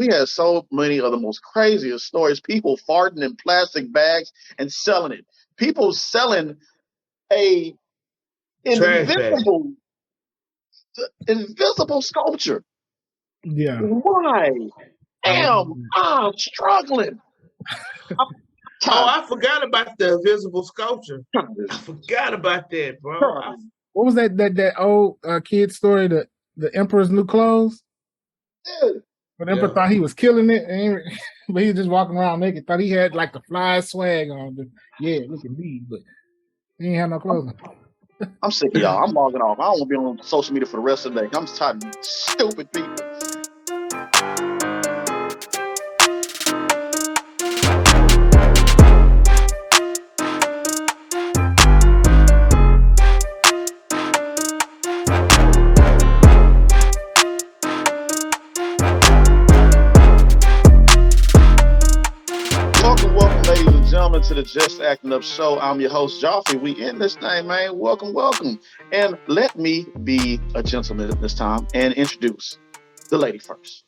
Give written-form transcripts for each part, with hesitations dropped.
we had so many of the most craziest stories. People farting in plastic bags and selling it. People selling a invisible sculpture. Yeah. Why? Damn, I'm struggling. I forgot about the invisible sculpture. I forgot about that, bro. What was that old kid story? The Emperor's New Clothes? Yeah. But the Emperor thought he was killing it, but he was just walking around naked. Thought he had like the fly swag on. Yeah, look at me, but he ain't have no clothes on. I'm sick of y'all. I'm logging off. I don't want to be on social media for the rest of the day. I'm just tired of stupid people. Welcome, ladies and gentlemen, to the Just Acting Up Show. I'm your host, Joffrey. We in this thing, man. Welcome. And let me be a gentleman this time and introduce the lady first.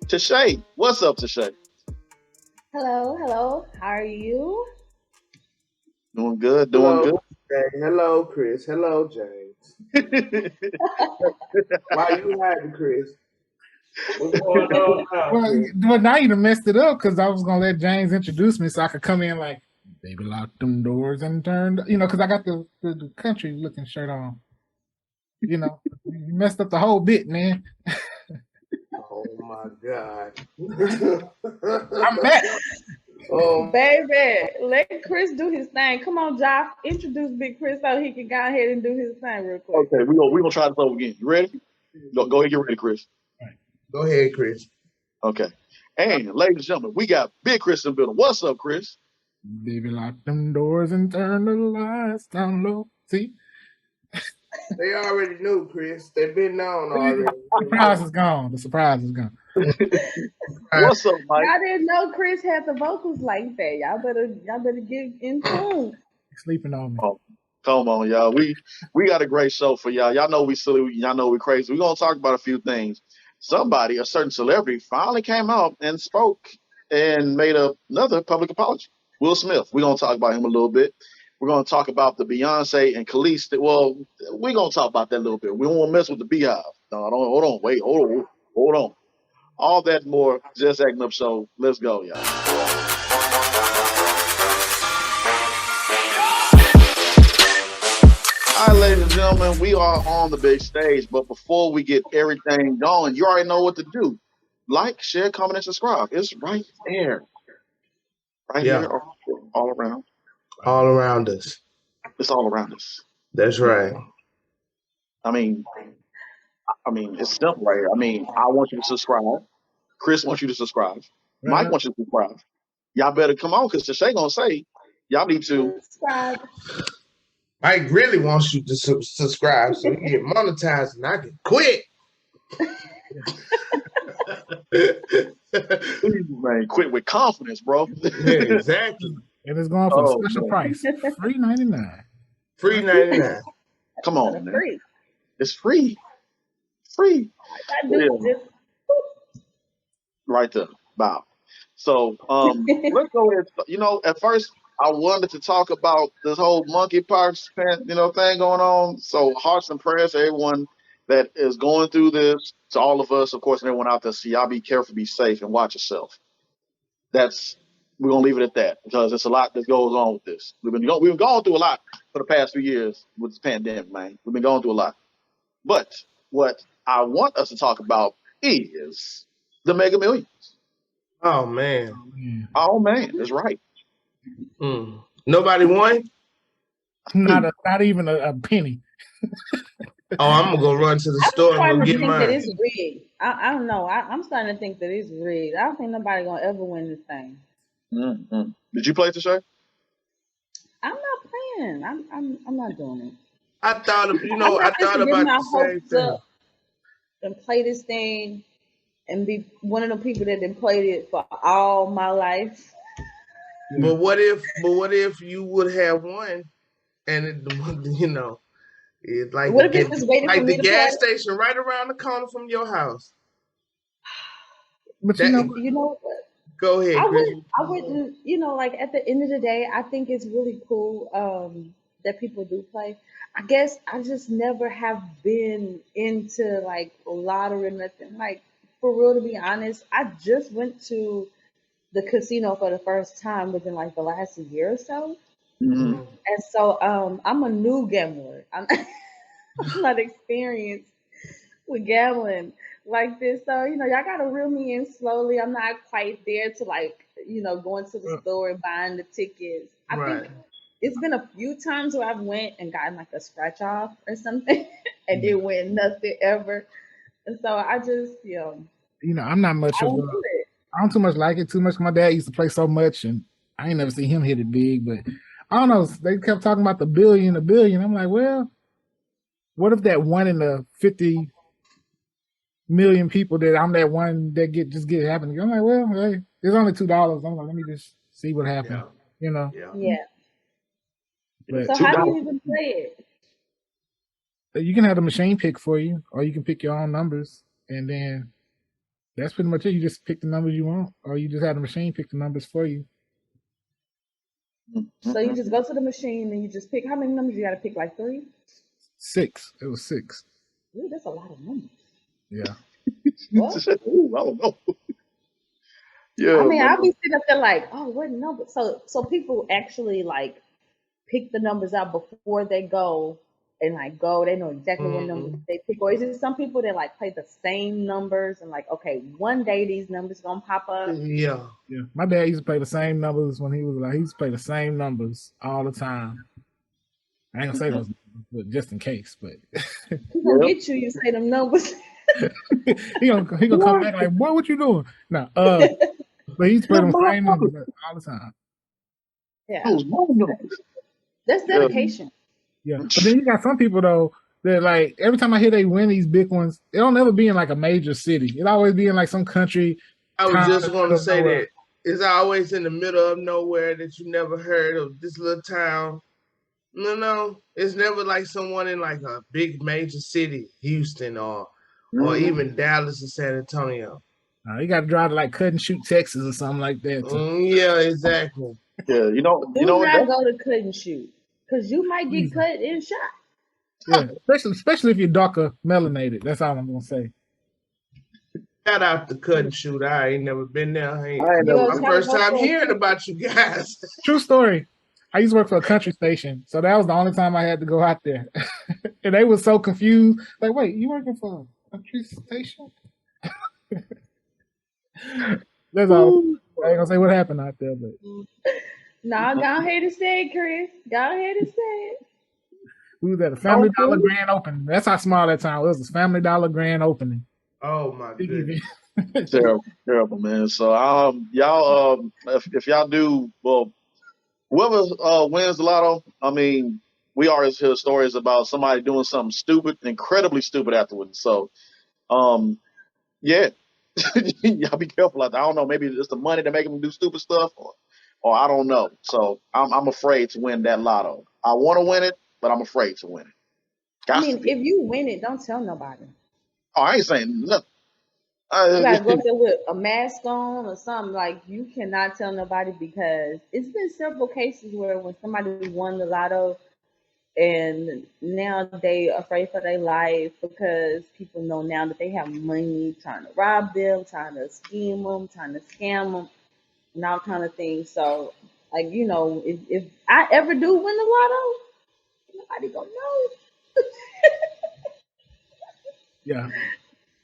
Tashay. What's up, Tashay? Hello. How are you? Doing good. Hello, Chris. Hello, James. Why you hiding, Chris? What's going on now? Well, now you done messed it up because I was gonna let James introduce me so I could come in like, baby, lock them doors and turn, because I got the country looking shirt on. You messed up the whole bit, man. Oh my God. I'm back. Baby, let Chris do his thing. Come on, Joff. Introduce Big Chris so he can go ahead and do his thing real quick. Okay, we're gonna try this over again. You ready? Go ahead, get ready, Chris. Go ahead, Chris. Okay. And ladies and gentlemen, we got Big Chris in the building. What's up, Chris? Baby, lock them doors and turn the lights down low. See? They already knew, Chris. They've been known already. The surprise is gone. What's up, Mike? I didn't know Chris had the vocals like that. Y'all better get in tune. Sleeping on me. Oh, come on, y'all. We got a great show for y'all. Y'all know we silly. Y'all know we crazy. We're gonna talk about a few things. Somebody, a certain celebrity, finally came out and spoke and made another public apology. Will Smith. We're gonna talk about him a little bit. We're gonna talk about the Beyoncé and Kelis. Well, we're gonna talk about that a little bit. We don't want to mess with the Beehive. No, hold on. Wait, hold on. All that and more. Just Acting Up Show. Let's go, y'all. All right, ladies and gentlemen, we are on the big stage. But before we get everything going, you already know what to do. Like, share, comment, and subscribe. It's right there. Right here, all around. All around us. It's all around us. That's right. I mean, it's simple right here. I mean, I want you to subscribe. Chris wants you to subscribe. Mike wants you to subscribe. Y'all better come on, because Tashay gonna say y'all need to subscribe. Mike really wants you to subscribe so he get monetized and I can quit. Man, quit with confidence, bro. Yeah, exactly. And it's going for a special price. $3.99. $3.99. Come on, man. Free. It's free. Right there. Wow. So let's go ahead. At first I wanted to talk about this whole monkeypox thing going on. So hearts and prayers to everyone that is going through this, to all of us, of course, and everyone out there. So y'all be careful, be safe, and watch yourself. We're gonna leave it at that because there's a lot that goes on with this. We've been going through a lot for the past few years with this pandemic, man. We've been going through a lot. But what I want us to talk about is the Mega Millions. Oh man. That's right. Nobody won? Not even a penny. I'm gonna go run to the store and go get mine. That it's rigged. I don't know. I'm starting to think that it's rigged. I don't think nobody gonna ever win this thing. Mm-hmm. Did you play Tashay? I'm not playing. I'm not doing it. I thought about the same thing. And play this thing and be one of the people that have played it for all my life. But what if you would have won and it's like what if it was waiting like for me the to gas play? station right around the corner from your house? But That- You know what? Go ahead, Chris. I wouldn't, like at the end of the day, I think it's really cool that people do play. I guess I just never have been into like lottery or nothing. Like for real, to be honest, I just went to the casino for the first time within like the last year or so. Mhm. And so I'm a new gambler. I'm not experienced with gambling like this. So, y'all gotta reel me in slowly. I'm not quite there to like, going to the store and buying the tickets. I Right. think it's been a few times where I've went and gotten like a scratch off or something and didn't win nothing ever. And so I just, I'm not much I of don't a. do it. I don't too much like it too much. My dad used to play so much, and I ain't never seen him hit it big. But I don't know. They kept talking about the billion. I'm like, well, what if that 1 in the 50 million people that I'm that one that get happening? I'm like, well, hey, it's only $2. I'm like, let me just see what happens. Yeah. Yeah. But So how do $2. you even play it? you can have the machine pick for you, or you can pick your own numbers, and then that's pretty much it. You just pick the numbers you want, or you just have the machine pick the numbers for you. So you just go to the machine and you just pick how many numbers you got to pick, like 3? 6. It was 6. Ooh, that's a lot of numbers. Yeah. What? Ooh, I don't know. Yeah, I mean, man. I'll be sitting up there like, oh, what number? So people actually like pick the numbers out before they go and like go. They know exactly what numbers they pick. Or is it some people that like play the same numbers and like, okay, one day these numbers gonna pop up? Yeah. My dad used to play the same numbers when he was like, he used to play the same numbers all the time. I ain't gonna say those numbers, but just in case. But He gonna get you. You say them numbers. he gonna come back like, boy, what you doing? No, but he's playing the same numbers all the time. Yeah, Those numbers. that's dedication. Yeah, but then you got some people though that like every time I hear they win these big ones, it don't ever be in like a major city. It always be in like some country. I was just going to say nowhere. that it's always in the middle of nowhere that you never heard of this little town. No, it's never like someone in like a big major city, Houston or even Dallas or San Antonio. You got to drive to like Cut and Shoot, Texas, or something like that. Yeah, exactly. Yeah, Do not go to Cut and Shoot because you might get cut and shot. Yeah, especially if you're darker melanated. That's all I'm gonna say. Shout out to Cut and Shoot. I ain't never been there. My first time hearing about you guys. True story. I used to work for a country station, so that was the only time I had to go out there. And they were so confused. Like, wait, you working for a country station? That's all. I ain't gonna say what happened out there, but No, go ahead and say it, Chris. Go ahead and say it. we was at a Family Dollar grand opening. That's how small that time was. A Family Dollar grand opening. Oh my goodness. terrible, man. So y'all if y'all do, well, whoever wins the lotto, I mean, we always hear stories about somebody doing something stupid, incredibly stupid afterwards. So yeah. Y'all be careful out there. I don't know, maybe it's the money to make them do stupid stuff, or I don't know. So I'm afraid to win that lotto. I want to win it, but I'm afraid to win it. I mean, if you win it, don't tell nobody. Oh, I ain't saying nothing. You gotta go there with a mask on or something. Like, you cannot tell nobody, because it's been several cases where when somebody won the lotto and now they afraid for their life because people know now that they have money, trying to rob them, trying to scheme them, trying to scam them, and all kind of things. So, like, if I ever do win the lotto, nobody gonna know. Yeah.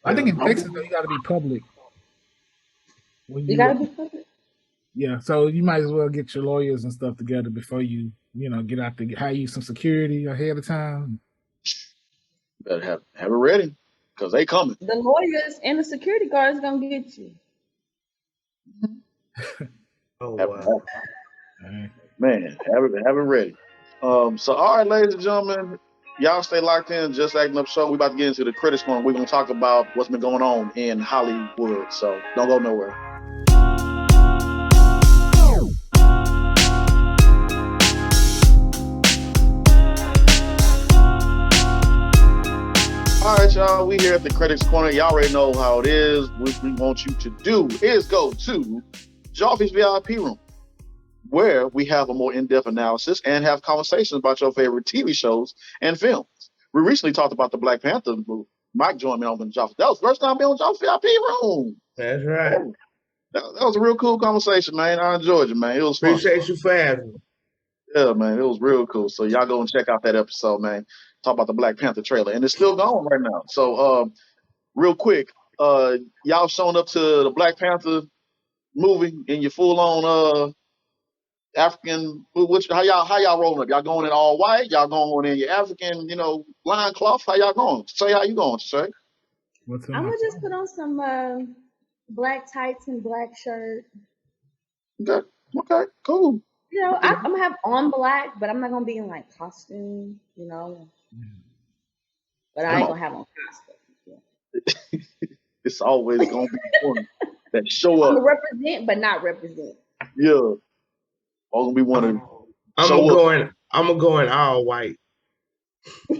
I think in Texas, though, you got to be public. You got to be public? Yeah, so you might as well get your lawyers and stuff together before you, get out to hire you some security ahead of time. Better have it ready, because they coming. The lawyers and the security guards going to get you. Oh, wow. Man, have it ready. So, all right, ladies and gentlemen, y'all stay locked in. Just Acting Up Show. We about to get into the Critics Corner. We're going to talk about what's been going on in Hollywood. So don't go nowhere. All right, y'all. We here at the Critics Corner. Y'all already know how it is. What we want you to do is go to Joffy's VIP room, where we have a more in-depth analysis and have conversations about your favorite TV shows and films. We recently talked about the Black Panther movie. Mike joined me on the Joffy. That was the first time being on Joffy's VIP room. That's right. That was a real cool conversation, man. I enjoyed it, man. It was fun. Appreciate you for having me. Yeah, man, it was real cool. So y'all go and check out that episode, man. Talk about the Black Panther trailer, and it's still going right now. So, real quick, y'all showing up to the Black Panther movie in your full-on African. How y'all rolling up? Y'all going in all white? Y'all going in your African, line cloth? How y'all going? Say how you going? Say. I'm gonna just put on some black tights and black shirt. Okay, cool. I'm gonna have on black, but I'm not gonna be in like costume, But I ain't gonna have on costume. Yeah. It's always gonna be one that show up. I'm gonna represent, but not represent. Yeah. All gonna be one of. I'm gonna go in all white.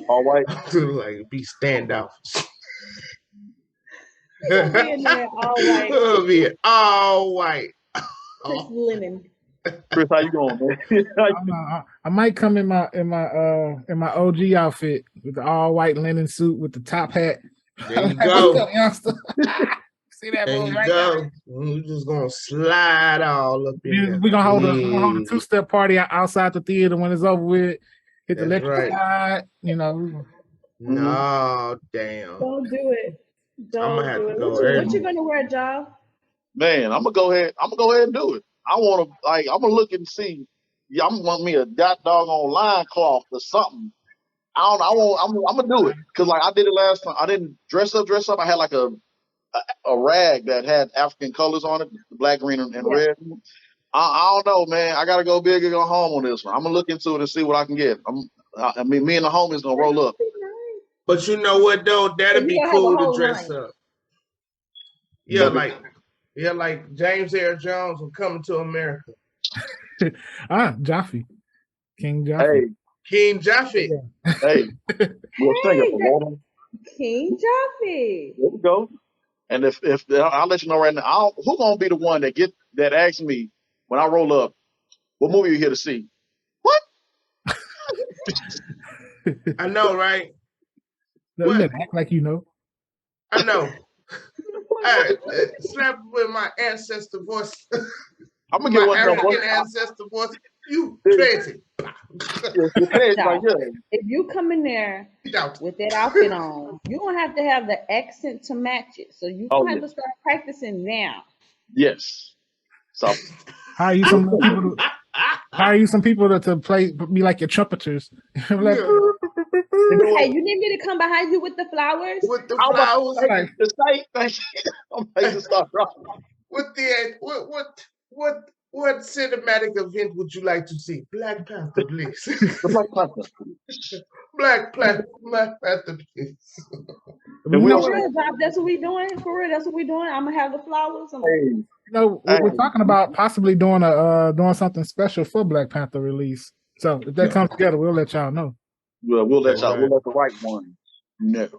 All white. Like be standoff. All be all white. Just linen. Chris, how you going, man? I might come in my OG outfit with the all white linen suit with the top hat. There you go. See that? There you right go. there? We're just gonna slide all up in there. We're gonna hold a two-step party outside the theater when it's over with. Hit the electric slide, No, damn. Don't do it. I'm gonna have to go. What you gonna wear, Joe? Man, I'm gonna go ahead and do it. I'm gonna look and see. Yeah, I'm gonna want me a doggone line cloth or something. I don't know. I'm gonna do it because like I did it last time. I didn't dress up. I had like a rag that had African colors on it, black, green, and red. I don't know, man. I gotta go big or go home on this one. I'm gonna look into it and see what I can get. Me and the homies gonna roll up. But you know what though? That'd be cool to dress up. Yeah, like James Earl Jones from Coming to America. Joffy. King Joffy. Hey. King Joffy. Hey. We'll sing it for water. King Joffy. There we go. And if I'll let you know right now, who's gonna be the one that asks me when I roll up, what movie are you here to see? What? I know, right? No, you gotta act like you know. I know. Hey, slap with my ancestor voice. I'm gonna get one of African ancestor voice. You crazy. If you come in there with that outfit on, you're gonna have to have the accent to match it. So you're gonna have to start practicing now. Yes. So hire you some people to be like your trumpeters. Like, hey, you need me to come behind you with the flowers? With the flowers. I'm to start rocking. With the what cinematic event would you like to see? Black Panther, please. Black Panther. Black Panther, please. That's what we doing for real. That's what we doing. I'm gonna have the flowers. We're talking about possibly doing something special for Black Panther release. So if that comes together, we'll let y'all know. Well, we'll let y'all. We'll let the right one know.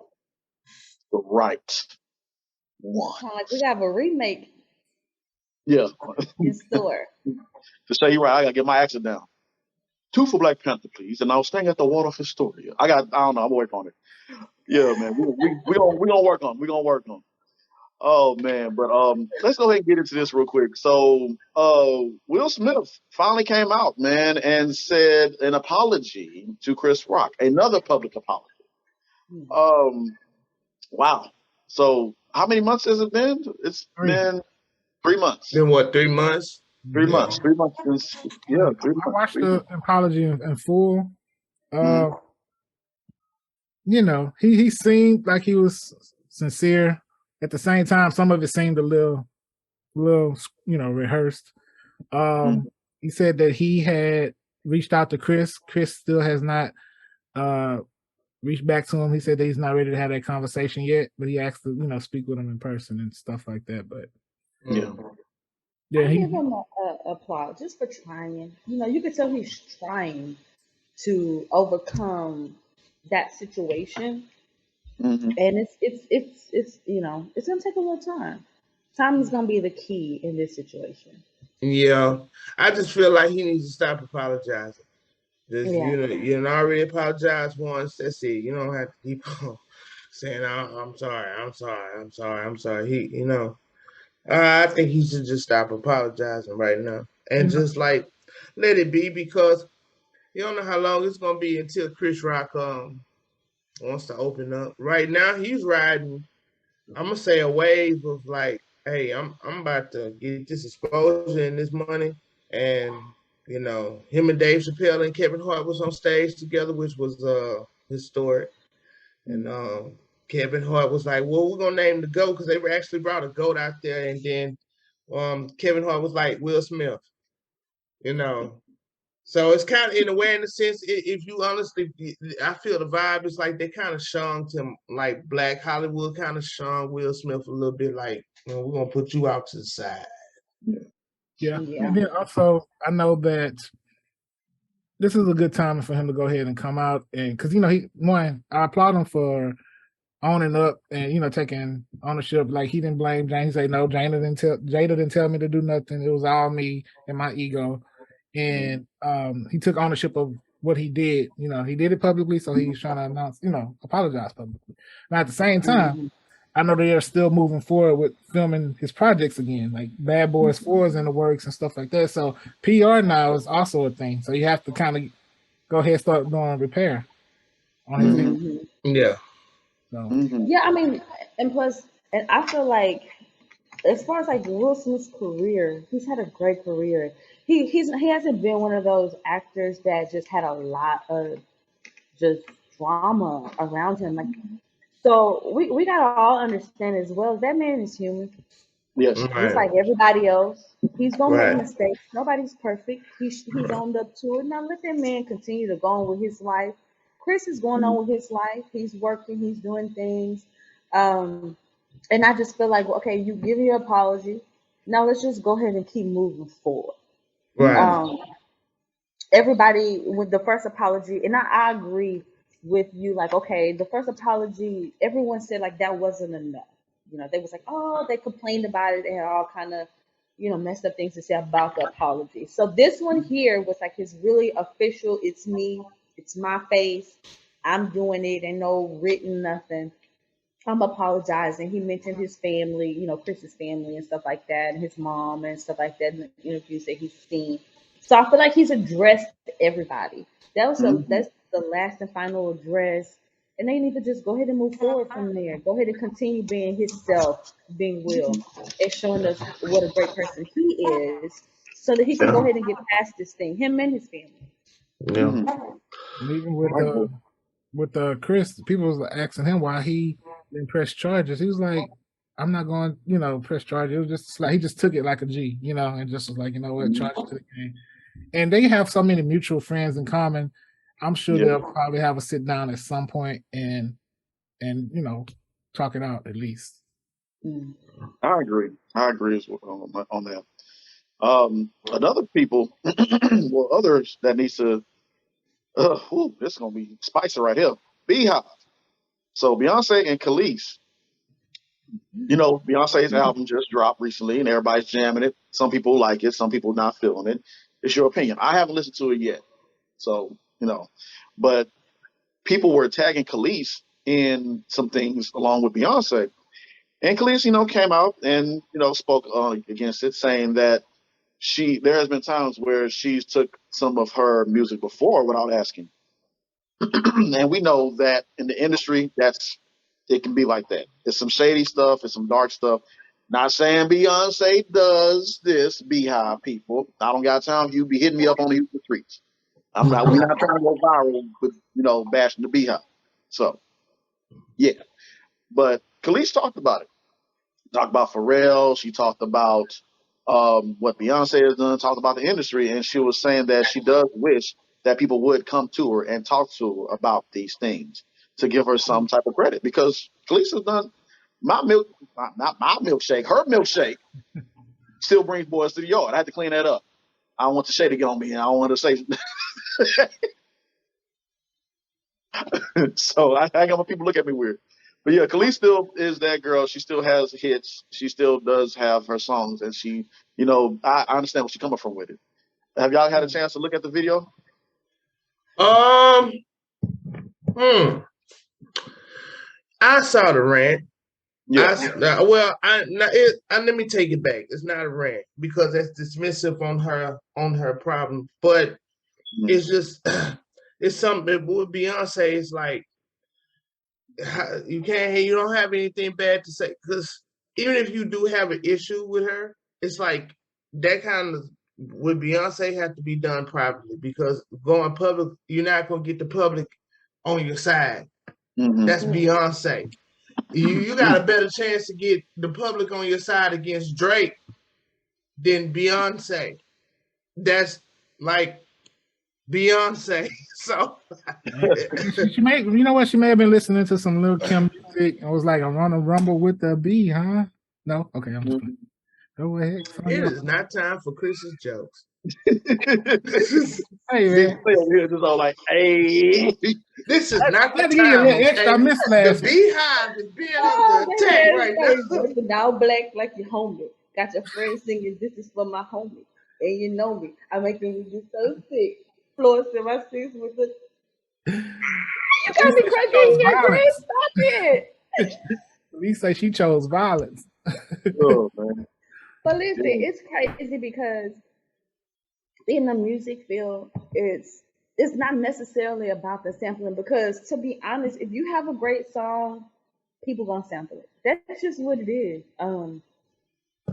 The right one. Like we got a remake. Yeah. In store. To say you're right, I gotta get my accent down. 2 for Black Panther, please. And I was staying at the Waldorf Astoria. I don't know. I'm working on it. Yeah, man. We gonna work on. We gonna work on. Oh man, but let's go ahead and get into this real quick. So, Will Smith finally came out, man, and said an apology to Chris Rock, another public apology. Wow. So, how many months has it been? It's been 3 months. Then what? 3 months? 3 months. 3 months since. Yeah, 3 months. I watched the apology in full. He seemed like he was sincere. At the same time, some of it seemed a little, rehearsed. He said that he had reached out to Chris. Chris still has not reached back to him. He said that he's not ready to have that conversation yet, but he asked to, speak with him in person and stuff like that. But I give him a applause just for trying. You could tell he's trying to overcome that situation. And it's you know, it's gonna take a little time. Time is gonna be the key in this situation. Yeah, I just feel like he needs to stop apologizing. Just Yeah. you know, already apologized once. That's it. You don't have to keep on saying, I'm sorry, I'm sorry, I'm sorry, I'm sorry." You know, I think he should just stop apologizing right now and just like let it be, because you don't know how long it's gonna be until Chris Rock wants to open up. Right now, he's riding, I'm gonna say, a wave of like, hey, I'm about to get this exposure and this money, and you know, him and Dave Chappelle and Kevin Hart was on stage together, which was historic. And Kevin Hart was like, "Well, we're gonna name the GOAT," because they were actually brought a GOAT out there, and then Kevin Hart was like Will Smith, you know. So it's kind of, in a way, in a sense, if you honestly, I feel the vibe is like they kind of shunned him, like Black Hollywood kind of shunned Will Smith a little bit, like, you know, we're gonna put you out to the side. Yeah. Yeah. And then also, I know that this is a good time for him to go ahead and come out, and because I applaud him for owning up and taking ownership. Like, he didn't blame Jane. He said, "No, Jada didn't tell me to do nothing. It was all me and my ego." And he took ownership of what he did. He did it publicly, so he's trying to apologize publicly. Now, at the same time, I know they are still moving forward with filming his projects again, like Bad Boys 4 is in the works and stuff like that. So PR now is also a thing. So you have to kind of go ahead and start doing repair on his end. Yeah. So Yeah, I mean, and plus, and I feel like as far as like Will Smith's career, he's had a great career. He hasn't been one of those actors that just had a lot of just drama around him. Like, so we gotta all understand as well, that man is human. Yes. Just Right. like everybody else. He's gonna make Right. mistakes. Nobody's perfect. He's owned up to it. Now let that man continue to go on with his life. Chris is going on with his life. He's working. He's doing things. Um, and I just feel like, okay, you give your apology. Now let's just go ahead and keep moving forward. Right. Um, everybody with the first apology, and I agree with you. Like, okay, the first apology, everyone said like that wasn't enough. They was like, oh, they complained about it and all kind of, messed up things to say about the apology. So this one here was like his really official. It's me. It's my face. I'm doing it, and no written nothing. I'm apologizing. He mentioned his family, Chris's family and stuff like that, and his mom and stuff like that in the interviews that he's seen. So I feel like he's addressed everybody. That's the last and final address. And they need to just go ahead and move forward from there. Go ahead and continue being himself, being Will, and showing us what a great person he is, so that he can go ahead and get past this thing, him and his family. Yeah. and even with Chris, people was asking him why he didn't press charges. He was like, "I'm not going, press charges." It was just like he just took it like a G, and just was like, what, charge to the game. And they have so many mutual friends in common. I'm sure they'll probably have a sit down at some point and talk it out at least. I agree. I agree as well on that. Another people, well, others that needs to. This is gonna be spicy right here. Beehive. So Beyonce and Kelis. Beyonce's album just dropped recently, and everybody's jamming it. Some people like it, some people not feeling it. It's your opinion. I haven't listened to it yet, so but people were tagging Kelis in some things along with Beyonce. And Kelis, came out and spoke against it, saying that there has been times where she's took some of her music before without asking, and we know that in the industry, it can be like that. It's some shady stuff, it's some dark stuff. Not saying Beyonce does this, Beehive people. I don't got time for you be hitting me up on the streets. I'm not. We're not trying to go viral with bashing the Beehive. So yeah, but Khalees talked about it. Talked about Pharrell. She talked about what Beyonce has done. Talked about the industry, and she was saying that she does wish that people would come to her and talk to her about these things to give her some type of credit, because Khalees has done my milk, not my milkshake, her milkshake still brings boys to the yard. I had to clean that up. I don't want the shade to get on me, and I don't want to say. So I got my people look at me weird. But yeah, Kelis still is that girl. She still has hits. She still does have her songs, and she, I understand where she's coming from with it. Have y'all had a chance to look at the video? I saw the rant. Yeah. Let me take it back. It's not a rant because that's dismissive on her problem. But it's just it's something with Beyonce. It's like you don't have anything bad to say, because even if you do have an issue with her, it's like that kind of with Beyonce have to be done privately, because going public, you're not gonna get the public on your side. Mm-hmm. That's Beyonce. You got a better chance to get the public on your side against Drake than Beyonce. That's like Beyonce. So she may, she may have been listening to some Lil Kim music and was like, "I want to rumble with the bee, huh?" No, okay, I'm just playing. Go ahead. It is not time for Chris's jokes. Hey man, this is all like, hey. This is not the time. Give you a little extra. I missed last. The beehive is being under attack right now. Listen, now black like your homie. Got your friends singing, "This is for my homie," and you know me. I make them just so sick. Floors in my seats with the. You got me cracking here, Chris. Stop it. At least say she chose violence. Oh man. But listen, it's crazy because in the music field, it's not necessarily about the sampling, because to be honest, if you have a great song, people gonna sample it. That's just what it is. In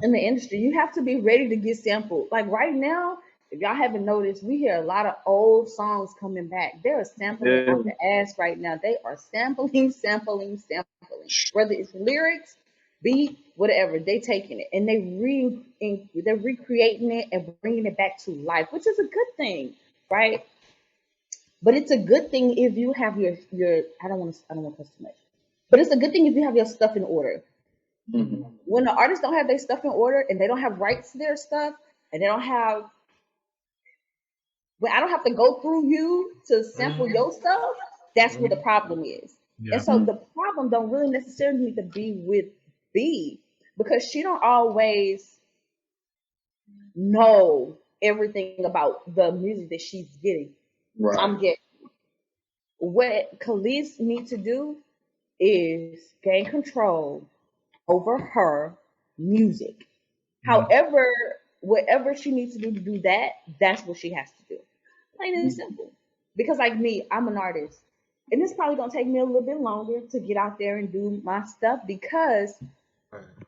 the industry, you have to be ready to get sampled. Like right now, if y'all haven't noticed, we hear a lot of old songs coming back. They're sampling out the ass right now. They are sampling. Whether it's lyrics, beat, whatever, they taking it and they're recreating it and bringing it back to life, which is a good thing, right? But it's a good thing if you have your I don't want to cuss too much, but it's a good thing if you have your stuff in order. Mm-hmm. When the artists don't have their stuff in order and they don't have rights to their stuff and they don't have, when I don't have to go through you to sample your stuff, that's what the problem is. Yeah. And so the problem don't really necessarily need to be with B, because she don't always know everything about the music that she's getting. Right. I'm getting. What Kelis needs to do is gain control over her music. However, whatever she needs to do that, that's what she has to do. Plain and simple. Because like me, I'm an artist. And it's probably gonna take me a little bit longer to get out there and do my stuff, because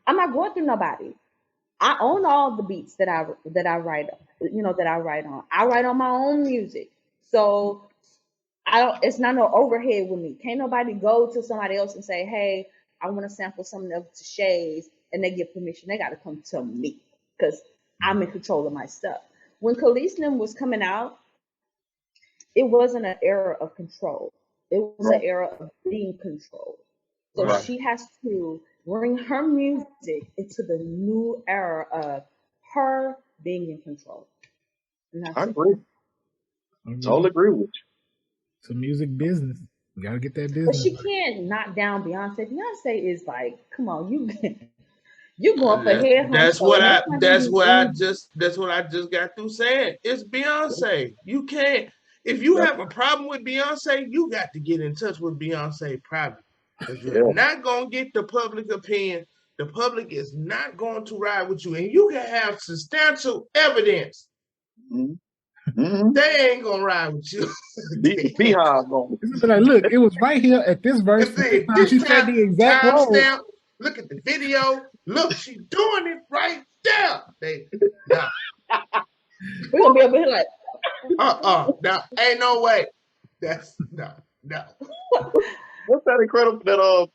I'm not going through nobody. I own all the beats that I write, that I write on. I write on my own music. So it's not no overhead with me. Can't nobody go to somebody else and say, "Hey, I want to sample something of Shay's," and they get permission. They got to come to me, because I'm in control of my stuff. When Kelis was coming out, it wasn't an era of control. It was an era of being controlled. So she has to bring her music into the new era of her being in control. I agree. Totally agree with you. It's a music business. You gotta get that business. But she can't knock down Beyonce. Beyonce is like, come on, you going for head. That's what I just got through saying. It's Beyonce. You can't. If you have a problem with Beyonce, you got to get in touch with Beyonce privately. Because you're not going to get the public opinion. The public is not going to ride with you. And you can have substantial evidence. Mm-hmm. They ain't going to ride with you. Beehive going. Like, look, it was right here at this verse. She said the exact word. Look at the video. Look, she's doing it right there. We're going to be over here like, no, ain't no way. That's no. What's that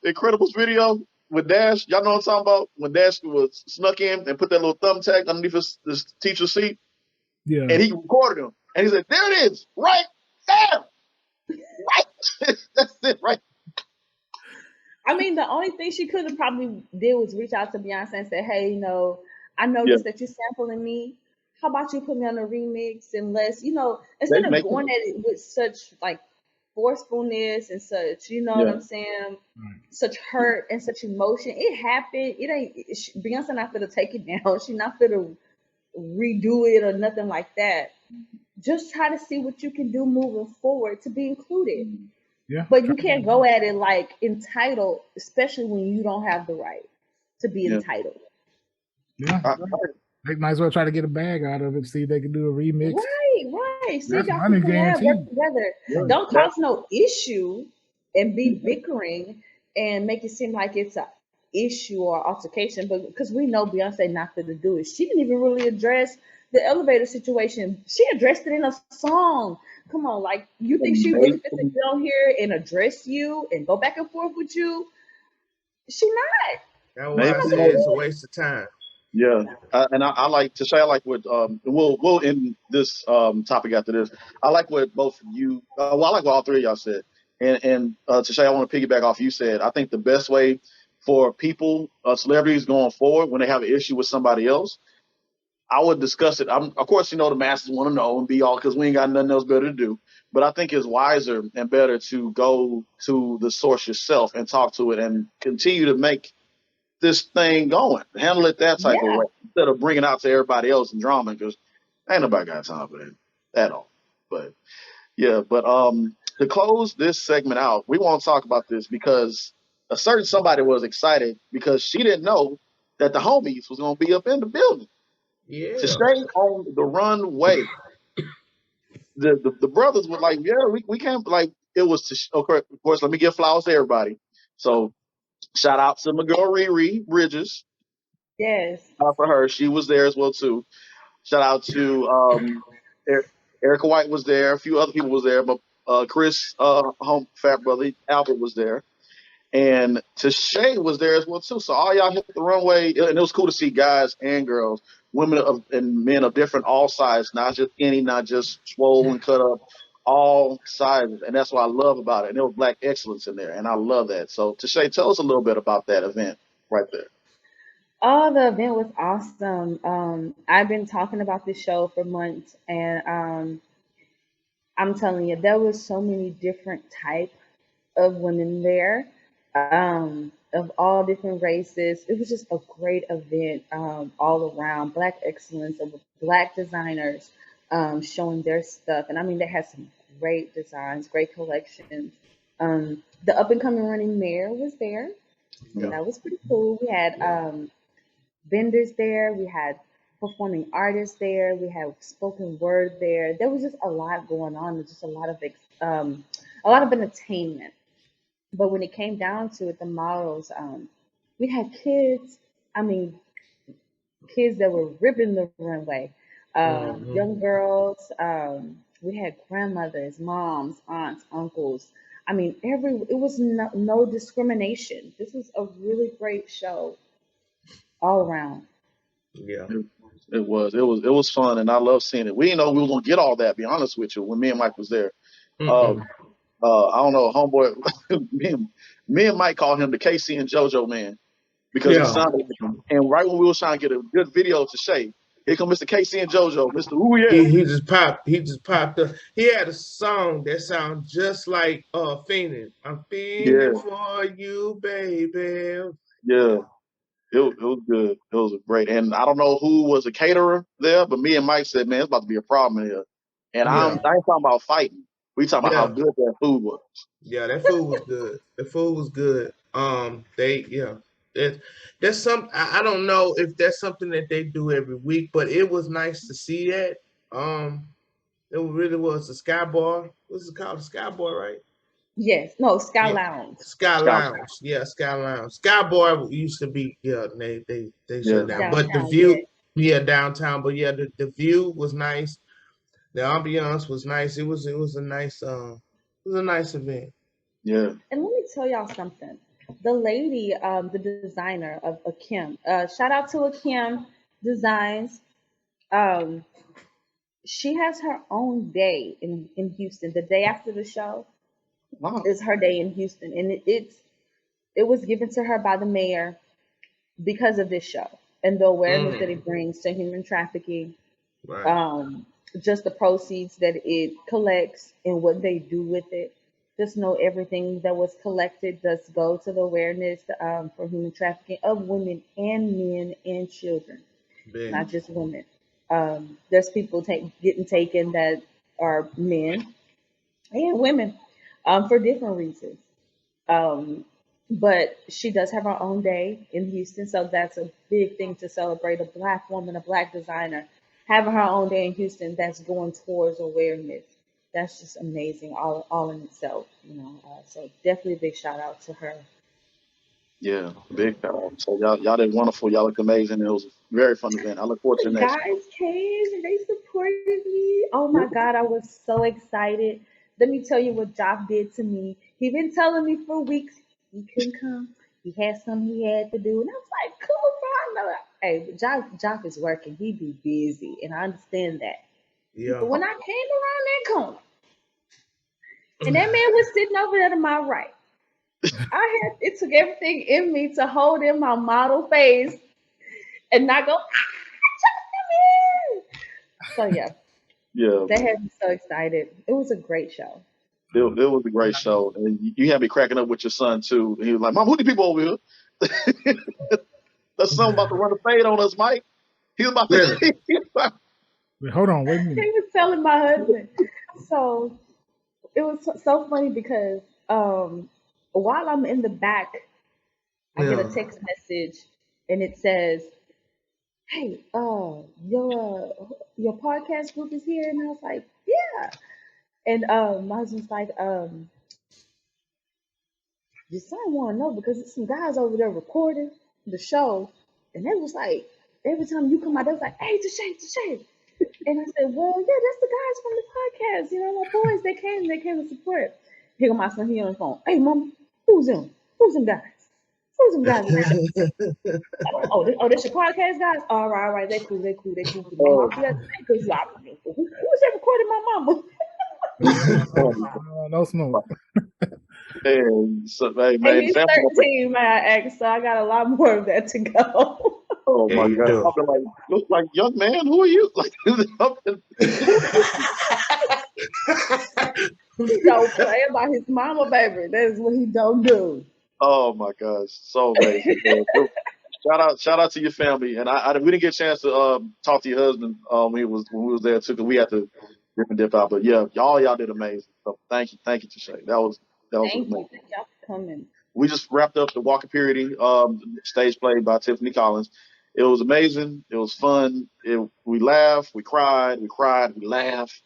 Incredibles video with Dash? Y'all know what I'm talking about? When Dash was snuck in and put that little thumbtack underneath his teacher's seat. Yeah. And he recorded him. And he said, "There it is, right there." Right. That's it, right. I mean, the only thing she could have probably did was reach out to Beyonce and say, "Hey, I noticed that you're sampling me. How about you put me on a remix?" And instead of going at it with such like forcefulness and such, you know what I'm saying? Such hurt and such emotion. It happened. It ain't Beyonce not gonna take it down. She not gonna redo it or nothing like that. Just try to see what you can do moving forward to be included. Yeah. But you can't go at it like entitled, especially when you don't have the right to be entitled. Yeah. They might as well try to get a bag out of it, see if they can do a remix. Right. See if That's y'all money can collab, work guaranteed. together. Yeah. Don't cause no issue and be bickering and make it seem like it's a issue or altercation. But because we know Beyonce not going to do it. She didn't even really address the elevator situation. She addressed it in a song. Come on, like you think she really fit to get on here and address you and go back and forth with you? She not. That's why I said it's a waste of time. Yeah, and I like to say I like what we'll end this topic after this. I like what both of you. Well, I like what all three of y'all said, and to say I want to piggyback off you said. I think the best way for people, celebrities going forward, when they have an issue with somebody else, I would discuss it. Of course, the masses want to know and be all because we ain't got nothing else better to do. But I think it's wiser and better to go to the source yourself and talk to it and continue to make this thing going. Handle it that type of way instead of bringing out to everybody else and drama because ain't nobody got time for that at all. But yeah, to close this segment out, we want to talk about this because a certain somebody was excited because she didn't know that the homies was going to be up in the building. Yeah. To stay on the runway. The brothers were like, yeah, we can't, like, it was of course, let me give flowers to everybody. So shout out to my girl Riri Bridges. Yes. Shout out for her. She was there as well too. Shout out to Erica White was there. A few other people was there, but Chris, home fat brother Albert was there, and Tashay was there as well too. So all y'all hit the runway, and it was cool to see guys and girls, women and men of different all sizes, not just skinny, not just swole and cut up, all sizes, and that's what I love about it. And there was Black excellence in there, and I love that. So Tashay, tell us a little bit about that event right there. Oh, the event was awesome. I've been talking about this show for months, and I'm telling you, there was so many different type of women there, of all different races. It was just a great event all around. Black excellence of Black designers showing their stuff, and I mean, they had some great designs, great collections. The up and coming running mayor was there, so that was pretty cool. We had vendors there. We had performing artists there. We had spoken word there. There was just a lot going on. There's just a lot of entertainment. But when it came down to it, the models, we had kids. I mean, kids that were ripping the runway. Young girls. We had grandmothers, moms, aunts, uncles. I mean, it was no discrimination. This was a really great show all around. Yeah. It was fun, and I love seeing it. We didn't know we were gonna get all that. Be honest with you, when me and Mike was there, I don't know, homeboy. me and Mike called him the KC and JoJo man because he sounded like him. And right when we were trying to get a good video to Shay, here come Mr. KC and JoJo, Mr. Ooh yeah. He just popped up. He had a song that sounds just like Fiending. I'm fiending for you, baby. Yeah. It was good. It was great. And I don't know who was a caterer there, but me and Mike said, man, it's about to be a problem here. And I ain't talking about fighting. We talking about how good that food was. Yeah, that food was good. The food was good. That's some. I don't know if that's something that they do every week, but it was nice to see that. It really was a Sky Bar. What's it called? Sky Bar, right? Yes. No, Sky Lounge. Sky Lounge. Yeah, Sky Lounge. Sky Bar used to be, they shut down. But the view, downtown. But yeah, the view was nice. The ambiance was nice. It was a nice event. Yeah. And let me tell y'all something. The lady, the designer of Akim, shout out to Akim Designs. She has her own day in Houston. The day after the show is her day in Houston, and it was given to her by the mayor because of this show and the awareness that it brings to human trafficking. Right. Just the proceeds that it collects and what they do with it. just know everything that was collected does go to the awareness for human trafficking of women and men and children, not just women. There's people getting taken that are men and women for different reasons. Um, but she does have her own day in Houston, so that's a big thing to celebrate. A black woman, a black designer, having her own day in Houston that's going towards awareness. That's just amazing, all in itself, you know. So definitely a big shout out to her. Yeah, big shout out. So y'all did wonderful. Y'all look amazing. It was a very fun event. I look forward to The the next one. guys came and they supported me. Oh my God, I was so excited. Let me tell you what Jock did to me. He been telling me for weeks he couldn't come. He had something he had to do. And I was like, cool, bro. I know. Hey, but Jock is working. He be busy. And I understand that. Yeah. But when I came around that corner, and that man was sitting over there to my right, it took everything in me to hold in my model face and not go, so yeah. Yeah, They had me so excited. It was a great show. it was a great show, and you had me cracking up with your son too. And he was like, "Mom, who the people over here?" That's something about to run a fade on us, Mike. He was about to. Really? Wait, hold on, wait a minute. He was telling my husband. So it was so funny because while I'm in the back, I get a text message and it says, "Hey, your podcast group is here," and I was like, "Yeah." And my husband's like, "Your son want to know because there's some guys over there recording the show," and they was like, every time you come out, they was like, "Hey, Tashay." And I said, "Well, yeah, that's the guys from the podcast. You know, my boys, they came to support." Here go my son, he on the phone. "Hey, mom, who's them? Who's them guys? Who's them guys?" This your podcast guys? All right, they cool. Mom, who's that recording my mama? No smoke. And so, hey, And man, he's 13, man, I asked, so I got a lot more of that to go. oh Yeah, my you God! do. I'll be like, young man, who are you? Like, He don't play about his mama, baby. That is what he don't do. oh my gosh, so amazing. Man. Shout out to your family, and we didn't get a chance to talk to your husband when we was there too, because we had to dip out. But yeah, y'all did amazing. So thank you, Tashay. That was Thank amazing. you. Thank y'all for coming. We just wrapped up the Walker Purity stage play by Tiffany Collins. It was amazing. It was fun. We laughed, we cried, we laughed.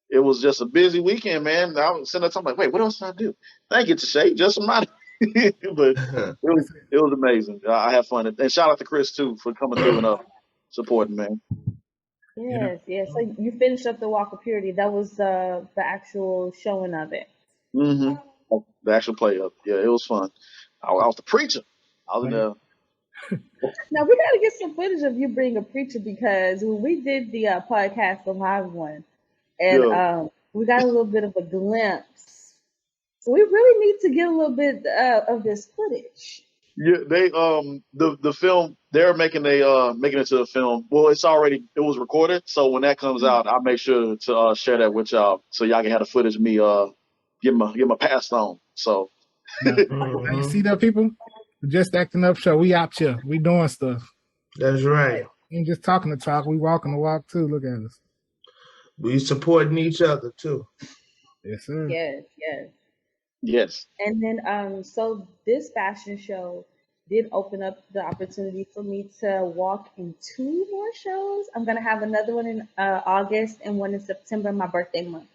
It was just a busy weekend, man. I was sitting there talking like, wait, what else did I do? Thank you, Tashay. Just some money. But it was amazing. I had fun. And shout out to Chris too for coming through and supporting, man. Yes. So you finished up the Walk of Purity. That was the actual showing of it. Mm-hmm. The actual play up. Yeah, it was fun. I was the preacher. I was in there. Now we got to get some footage of you being a preacher because when we did the podcast, the live one, and we got a little bit of a glimpse. So we really need to get a little bit of this footage. Yeah, they the film they're making it to the film. Well, it was recorded, so when that comes out, I'll make sure to share that with y'all so y'all can have the footage of me get my pass on. So now, you see that, people? Just Acting Up show. We out here. We doing stuff. That's right. We ain't just talking the talk. We walking the walk too. Look at us. We supporting each other too. Yes, sir. Yes. And then so this fashion show did open up the opportunity for me to walk in 2 more shows. I'm gonna have another one in August and one in September, my birthday month.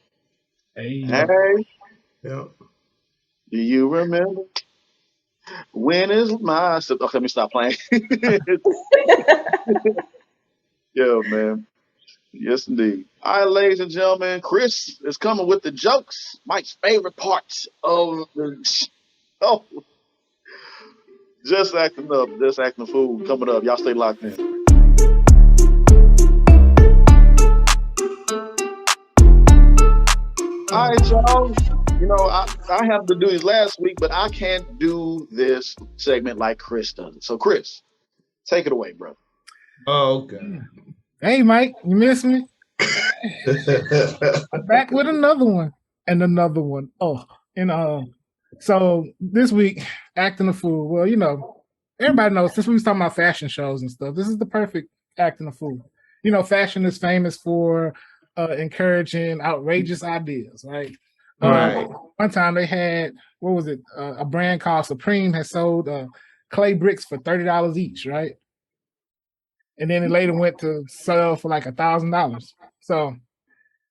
Hey. Yeah. Do you remember when is my? Okay, let me stop playing. Yeah, man. Yes, indeed. All right, ladies and gentlemen, Chris is coming with the jokes. Mike's favorite parts of the show. Just acting up, just acting fool coming up. Y'all stay locked in. All right, y'all. You know, I have to do these last week, but I can't do this segment like Chris does it. So, Chris, take it away, bro. Oh, okay. Hey, Mike, you miss me? I'm back with another one and another one. Oh, And so this week, acting a fool. Well, you know, everybody knows since we was talking about fashion shows and stuff, this is the perfect acting a fool. You know, fashion is famous for encouraging outrageous ideas, right? Right. One time they had, what was it? A brand called Supreme had sold clay bricks for $30 each, right? And then it later went to sell for like $1,000. So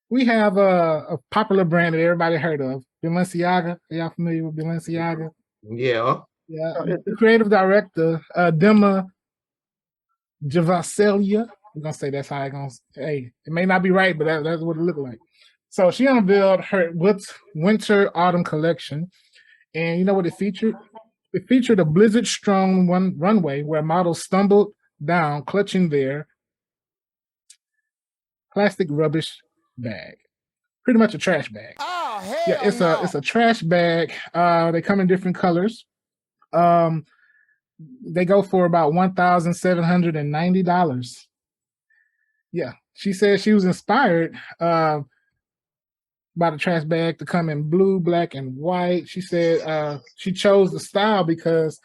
we have a popular brand that everybody heard of, Balenciaga. Are y'all familiar with Balenciaga? Yeah. Yeah. The creative director, Dema Javaselia. I'm gonna say that's how I gonna. Hey, it may not be right, but that's what it looked like. So she unveiled her winter autumn collection, and you know what it featured? It featured a blizzard-strong runway where models stumbled down, clutching their plastic rubbish bag. Pretty much a trash bag. Oh, hell yeah, it's no. it's a trash bag. They come in different colors. They go for about $1,790. Yeah, she said she was inspired by the trash bag to come in blue, black, and white. She said she chose the style because,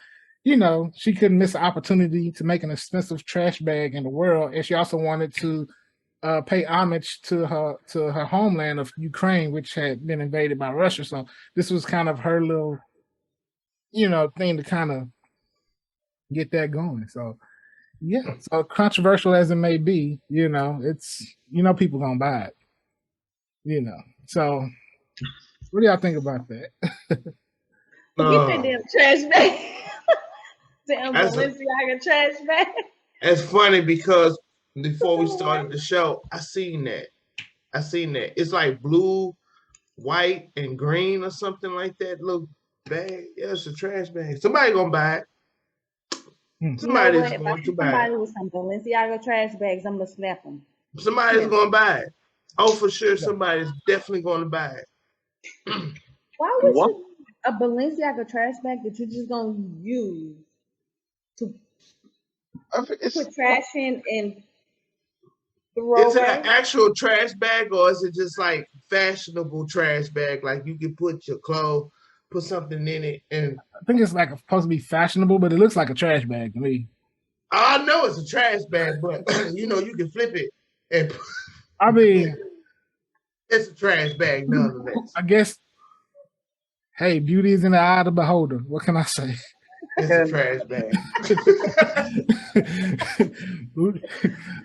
you know, she couldn't miss an opportunity to make an expensive trash bag in the world, and she also wanted to pay homage to her homeland of Ukraine, which had been invaded by Russia. So this was kind of her little, you know, thing to kind of get that going. So yeah, so controversial as it may be, you know, it's, you know, people gonna buy it, you know. So what do y'all think about that? Get that damn trash bag. Damn That's Balenciaga trash bag. It's funny because before we started the show, I seen that. It's like blue, white, and green or something like that. Little bag. Yeah, it's a trash bag. Somebody gonna buy it. Somebody's you know what? going to buy somebody it. with some Balenciaga trash bags, I'm gonna slap them. Somebody's gonna buy it. Oh, for sure, somebody's definitely gonna buy it. Why would you a Balenciaga trash bag that you're just gonna use to put trash in and throw Is it away? an actual trash bag or is it just like fashionable trash bag? Like you can put your clothes, put something in it, and I think it's like supposed to be fashionable, but it looks like a trash bag to me. I know it's a trash bag, but you know you can flip it and. I mean, it's a trash bag nonetheless. I guess. Hey, beauty is in the eye of the beholder. What can I say? It's a trash bag.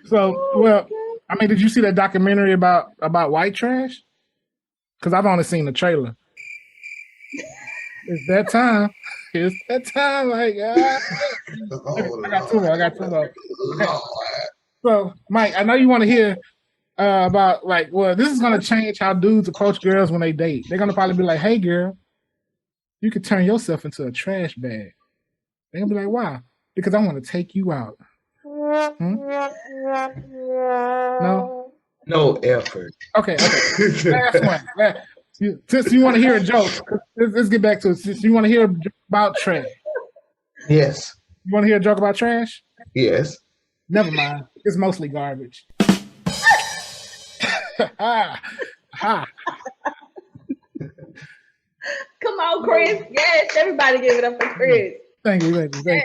So, well, I mean, did you see that documentary about white trash? Because I've only seen the trailer. It's that time. It's that time. Like, I got two more. So, Mike, I know you want to hear about like, well, this is gonna change how dudes approach girls when they date. They're gonna probably be like, "Hey, girl, you could turn yourself into a trash bag." They're gonna be like, "Why?" Because I want to take you out. No effort. Okay. Last one. Since you want to hear a joke, let's get back to it. Since you want to hear about trash. Yes. You want to hear a joke about trash? Yes. Never mind. It's mostly garbage. Ha. Come on, Chris. Yes, everybody give it up for Chris. Thank you. I'm back.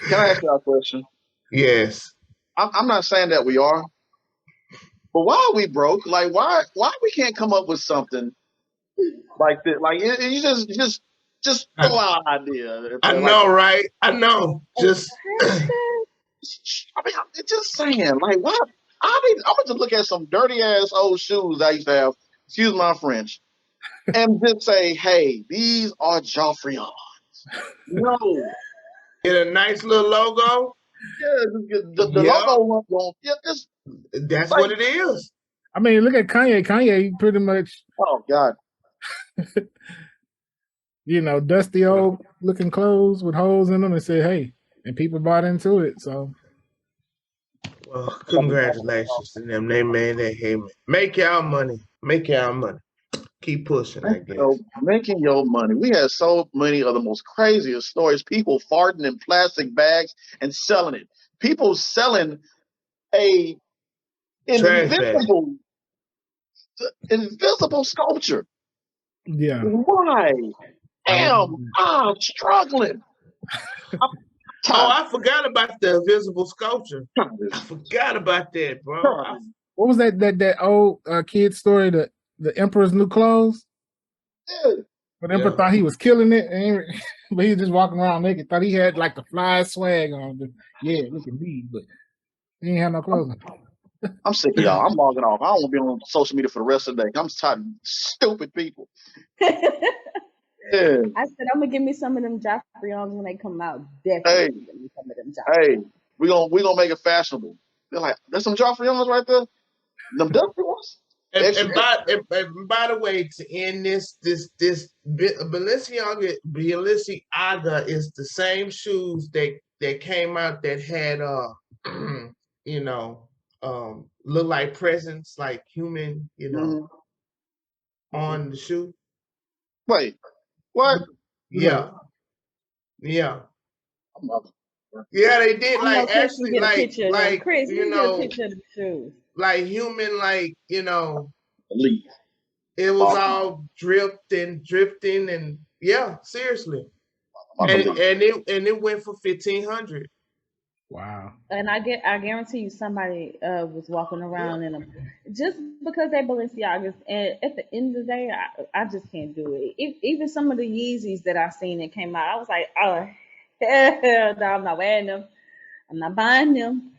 Can I ask y'all a question? Yes. I'm not saying that we are, but why are we broke? Like, why we can't come up with something like this? Like, you just throw out an idea. I know, right? I know. Just. I mean, I'm just saying, like, why? I'm gonna just look at some dirty ass old shoes I used to have. Excuse my French, and just say, "Hey, these are Joffreyons." No, Get a nice little logo. Yeah, the logo won't. Yeah, that's like, what it is. I mean, look at Kanye. Kanye pretty much. Oh God. You know, dusty old looking clothes with holes in them, and say, "Hey," and people bought into it. So. Well, congratulations to them. They made that. Hey, make y'all money. Keep pushing, I guess. Making your money. We had so many of the most craziest stories. People farting in plastic bags and selling it. People selling a invisible, invisible sculpture. Yeah. Why am I struggling? Oh, I forgot about the invisible sculpture. I forgot about that, bro. What was that old kid story? The Emperor's New Clothes. Yeah. But the Emperor thought he was killing it, but he was just walking around naked. Thought he had like the fly swag on. Yeah, look at me, but he ain't have no clothes on. I'm sick of y'all. I'm logging off. I don't want to be on social media for the rest of the day. I'm tired of stupid people. Yeah. I said I'm gonna give me some of them Joffreyons when they come out. Definitely give me some of them Joffreyons. Hey, we gonna make it fashionable. They're like, there's some Joffreyons right there. Them dusty ones. And by the way, to end this Balenciaga is the same shoes that came out that had look like presents, like human, on the shoe. Wait, what? Yeah. Yeah, they did like actually like Chris, you know, get a picture of the shoes. like human, like Elite. it was all drifting and yeah, seriously. And it went for 1,500. Wow. And I guarantee you somebody was walking around in them just because they're Balenciagas. And at the end of the day, I just can't do it. Even some of the Yeezys that I seen that came out, I was like, oh, hell no, I'm not wearing them. I'm not buying them.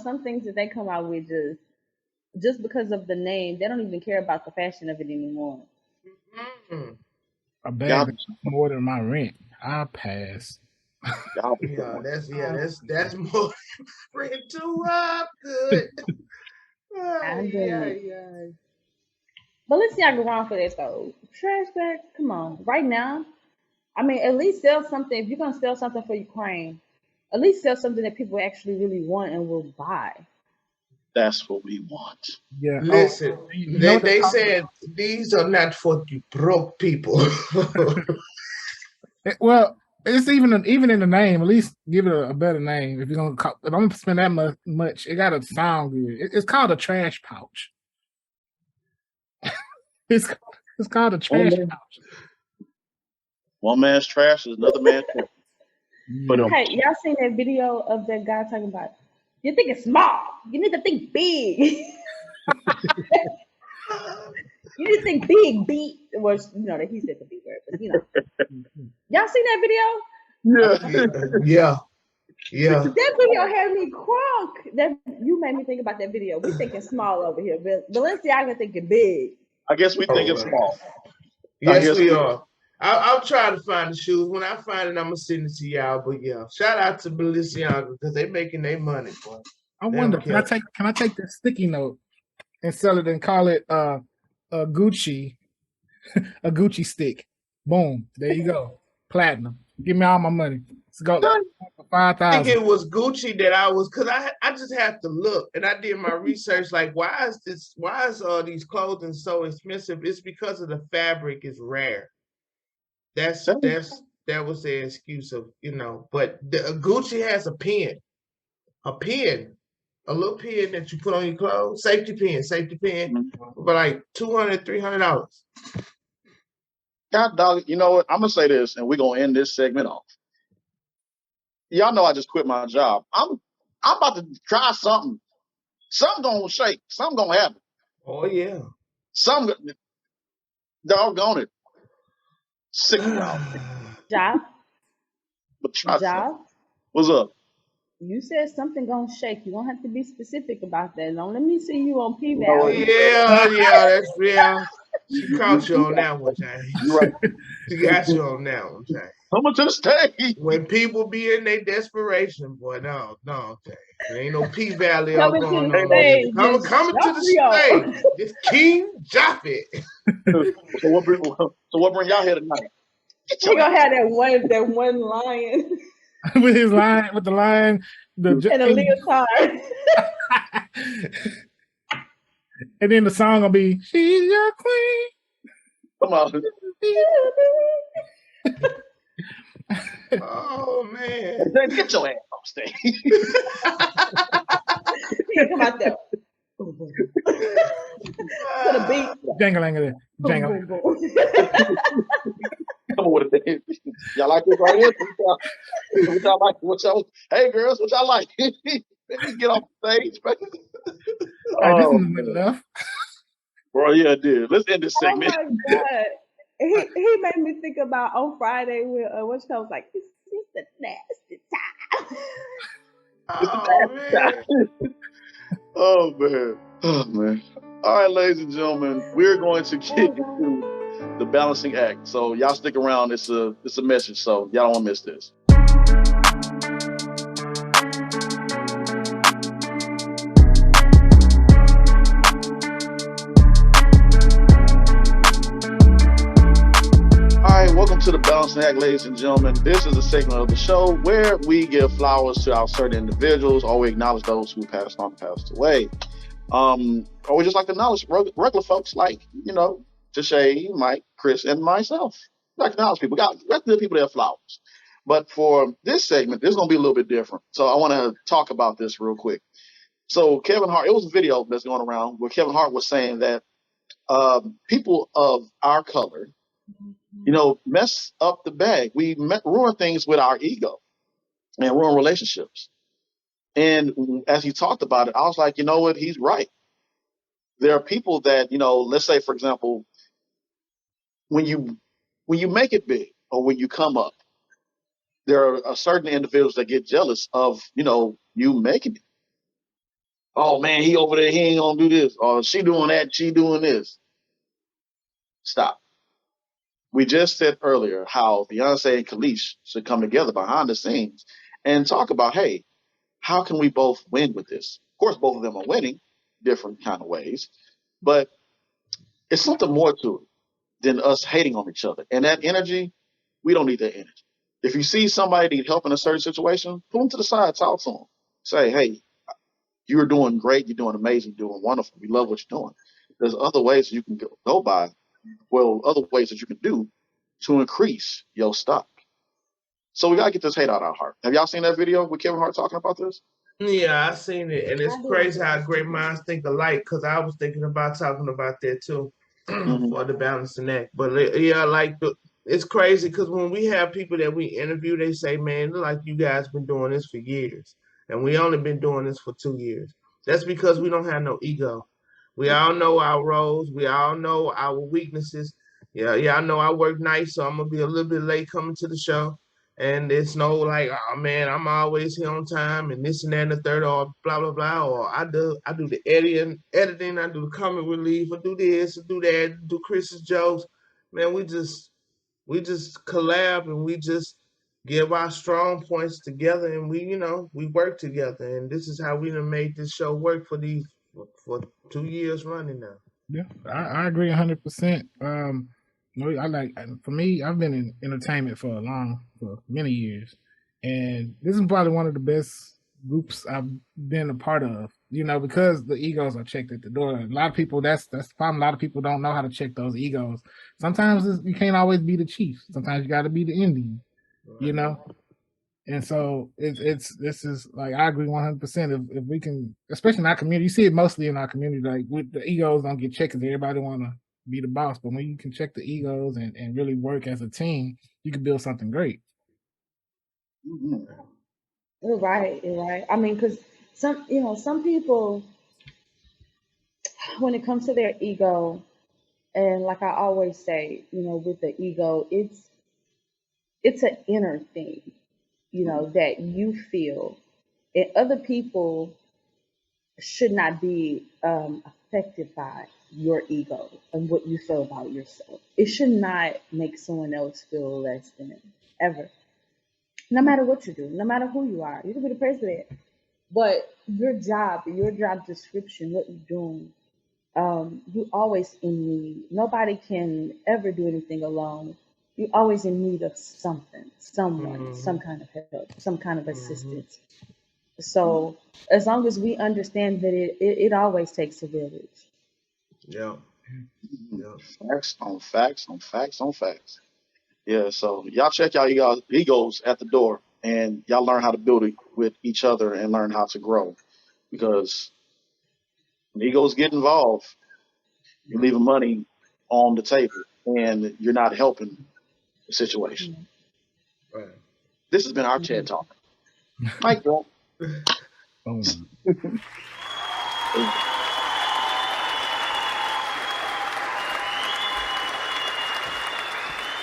Some things that they come out with just because of the name, they don't even care about the fashion of it anymore. Mm-hmm. A bag that's more than my rent. I'll pass. Yeah, that's more rent too up. Good. Balenciaga wrong for that though. Trash bags, come on. Right now, I mean, at least sell something. If you're gonna sell something for Ukraine, at least sell something that people actually really want and will buy. That's what we want. Yeah. Listen, they said these are not for you broke people. Well, it's even in the name. At least give it a better name. If you're gonna if I'm gonna spend that much, it gotta sound good. It's called a trash pouch. It's called a trash pouch. One man's trash is another man's trash. But hey, y'all seen that video of that guy talking about? You think it's small. You need to think big. You need to think big, beat. Well, that he said the big word, but y'all seen that video? Yeah. That video had me crunk. That you made me think about that video. We thinking small over here, but Balenciaga thinking big. I guess we think it's small. Yes, we are. I'll try to find the shoes. When I find it, I'm gonna send it to y'all. But yeah, shout out to Balenciaga because they making their money, boy. I wonder, can I take this sticky note and sell it and call it a Gucci, a Gucci stick? Boom, there you go, platinum. Give me all my money. Let's go. For 5,000. I think it was Gucci that I was, because I just have to look, and I did my research. Like, why is all these clothing so expensive? It's because of the fabric is rare. That was the excuse of But Gucci has a little pen that you put on your clothes, safety pen, for like $200, $300. God dog, you know what? I'm gonna say this, and we're gonna end this segment off. Y'all know I just quit my job. I'm about to try something. Something gonna shake. Something gonna happen. Oh yeah. Something. Doggone it. Sick of y'all. Job. But try Job. something. What's up? You said something gonna shake. You don't have to be specific about that. Don't let me see you on P-Valley. Oh, yeah, that's real. She caught you on that one, Jay. Right. She got you on that one, Jay. Coming to the stage. When people be in their desperation, boy, no, Jay. There ain't no P-Valley all going on. Coming to the stage. It's King Jaffe. So what bring y'all here tonight? He gonna have that one lion. with the lion, and a leotard. And then the song will be, "She's your queen." Come on. Oh man. Get your ass off stage. Come out there. Boom, boom. To the beat. Jangling, Boom, boom, boom. Come on with it. Y'all like this right here? What y'all like? Hey girls, what y'all like? Let me get off the stage, man. All right, this Oh is man. enough. Bro, yeah, dude. Let's end this Oh segment. my god. He made me think about on Friday with what's called like it's the nasty time. It's the Oh bad man. time. Oh man. Oh man. All right, ladies and gentlemen, we're going to get into the balancing act. So y'all stick around. It's a message, so y'all don't want to miss this. All right, welcome to the Balancing Act, ladies and gentlemen. This is a segment of the show where we give flowers to our certain individuals, or we acknowledge those who passed on, passed away. Or we just like to acknowledge regular folks like, Tashay, Mike, Chris, and myself. We like to acknowledge people. We got the people that have flowers. But for this segment, this is going to be a little bit different. So I want to talk about this real quick. So Kevin Hart, it was a video that's going around where Kevin Hart was saying that people of our color, mess up the bag. We ruin things with our ego and ruin relationships. And as he talked about it, I was like, you know what? He's right. There are people that, let's say, for example, when you make it big or when you come up, there are certain individuals that get jealous of, you making it. Oh man, he over there, he ain't gonna do this. Or she doing that, she doing this. Stop. We just said earlier how Beyonce and Kelis should come together behind the scenes and talk about, hey, how can we both win with this? Of course, both of them are winning different kind of ways, but it's something more to it than us hating on each other. And that energy, we don't need that energy. If you see somebody need help in a certain situation, pull them to the side, talk to them. Say, hey, you're doing great, you're doing amazing, you're doing wonderful. We love what you're doing. There's other ways you can go by, other ways that you can do to increase your stock. So we gotta get this hate out of our heart. Have y'all seen that video with Kevin Hart talking about this? Yeah, I seen it, and it's crazy how great minds think alike. Because I was thinking about talking about that too for the balancing act. But yeah, it's crazy because when we have people that we interview, they say, "Man, look like you guys been doing this for years, and we only been doing this for 2 years." That's because we don't have no ego. We all know our roles. We all know our weaknesses. Yeah, I know I work nights, so I'm gonna be a little bit late coming to the show. And it's no like, oh man, I'm always here on time and this and that and the third, or blah blah blah. Or I do the editing, I do the comic relief, I do this, I do that, do Chris's jokes. Man, we just collab and we just give our strong points together and we work together. And this is how we done made this show work for 2 years running now. Yeah, I agree 100%. For me, I've been in entertainment for many years, and this is probably one of the best groups I've been a part of. Because the egos are checked at the door. A lot of people, that's the problem. A lot of people don't know how to check those egos. Sometimes you can't always be the chief. Sometimes you got to be the Indian. And so this is like, I agree 100%. If we can, especially in our community, you see it mostly in our community, like with the egos don't get checked because everybody want to be the boss. But when you can check the egos and really work as a team, you can build something great. You're right. I mean, because some people, when it comes to their ego, and like I always say, with the ego, it's an inner thing, that you feel, and other people should not be affected by your ego and what you feel about yourself. It should not make someone else feel less than, ever. No matter what you do, no matter who you are, you can be the president, but your job description, what you're doing, you always in need. Nobody can ever do anything alone. You're always in need of something, someone, some kind of help, some kind of assistance. So as long as we understand that it always takes a village. Yeah. Facts on facts on facts on facts. Yeah, so y'all check y'all egos at the door and y'all learn how to build it with each other and learn how to grow. Because when egos get involved, you're leaving money on the table and you're not helping the situation. Right. This has been our TED Talk. Mike, bro. Boom.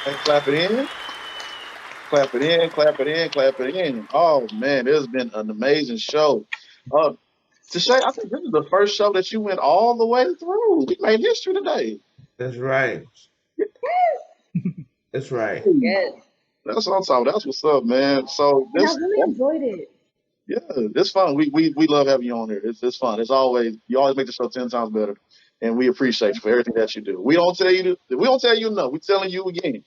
And clap it in. Clap it in, clap it in, clap it in. Oh man, this has been an amazing show. Tashay, I think this is the first show that you went all the way through. We made history today. That's right. That's right. Yes. That's what I'm talking. That's what's up, man. So And I this, really enjoyed it. yeah, it's fun. We love having you on here. It's fun. It's always you always make the show 10 times better, and we appreciate you for everything that you do. We don't tell you enough. We're telling you again.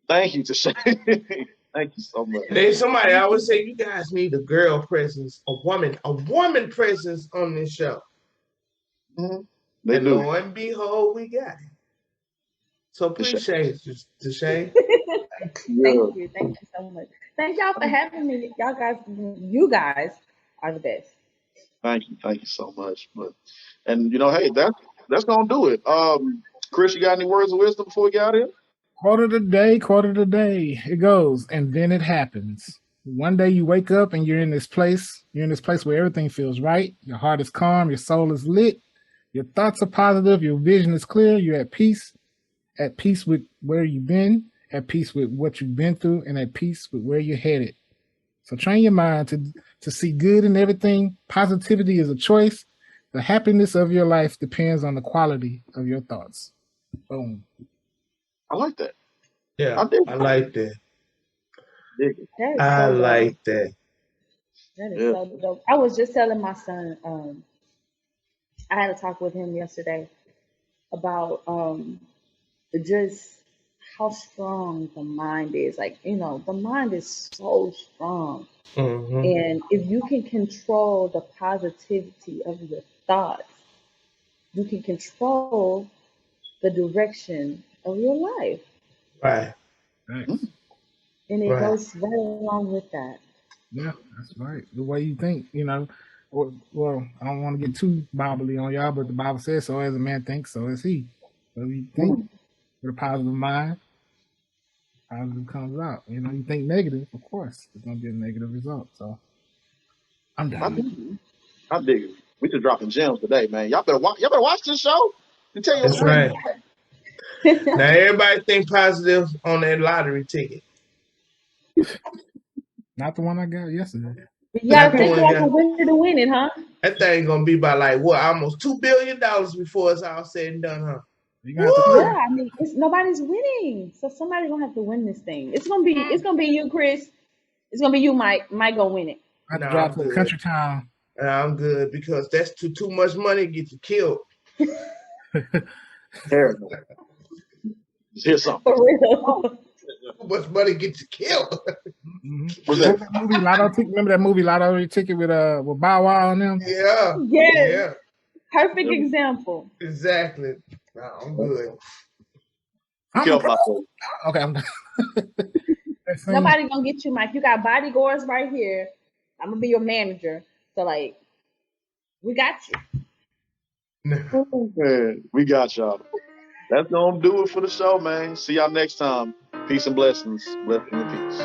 Thank you, Tashay. Thank you so much. Then somebody always say you guys need a girl presence, a woman presence on this show. Mm-hmm. They And do. lo and behold, we got it. So appreciate you, Tashay. Thank you so much. Thank y'all for having me. You guys are the best. Thank you so much. And hey, that's gonna do it. Chris, you got any words of wisdom before we get out of here? Quarter to day. It goes, and then it happens. One day you wake up and you're in this place. You're in this place where everything feels right. Your heart is calm. Your soul is lit. Your thoughts are positive. Your vision is clear. You're at peace with where you've been, at peace with what you've been through, and at peace with where you're headed. So train your mind to see good in everything. Positivity is a choice. The happiness of your life depends on the quality of your thoughts. Boom. I like that. Yeah, I like that. I like that. That is so dope. I was just telling my son, I had a talk with him yesterday about just how strong the mind is. Like, the mind is so strong. Mm-hmm. And if you can control the positivity of your thoughts, you can control the direction of your life. Right. Thanks. And it goes right along with that. Yeah, that's right. The way you think, well, I don't want to get too Bible-y on y'all, but the Bible says, so as a man thinks, so is he. So you think with a positive mind, positive comes out. You think negative, of course, it's going to be a negative result. So I'm done. I dig it. We just dropping gems today, man. Y'all better watch this show. And tell you That's right. Now everybody think positive on that lottery ticket. Not the one I got yesterday. You gotta think like a winner to win it, huh? That thing gonna be by almost $2 billion before it's all said and done, huh? Yeah, I mean, nobody's winning, so somebody's gonna have to win this thing. It's gonna be you, Chris. It's gonna be you, Mike. Mike gonna win it. I have to drive to the country town. I'm good because that's too much money to get you killed. Terrible. Here's something. For real. Too much money get you killed. What's that? Movie Lotto Ticket? Remember that movie Lotto Ticket with Bow Wow on them? Yeah. Yes. Yeah. Perfect example. Exactly. No, I'm good. Okay, I'm done. Nobody gonna get you, Mike. You got bodyguards right here. I'm gonna be your manager. So we got you. Man, we got y'all. That's gonna do it for the show, man. See y'all next time. Peace and blessings. Blessings and peace.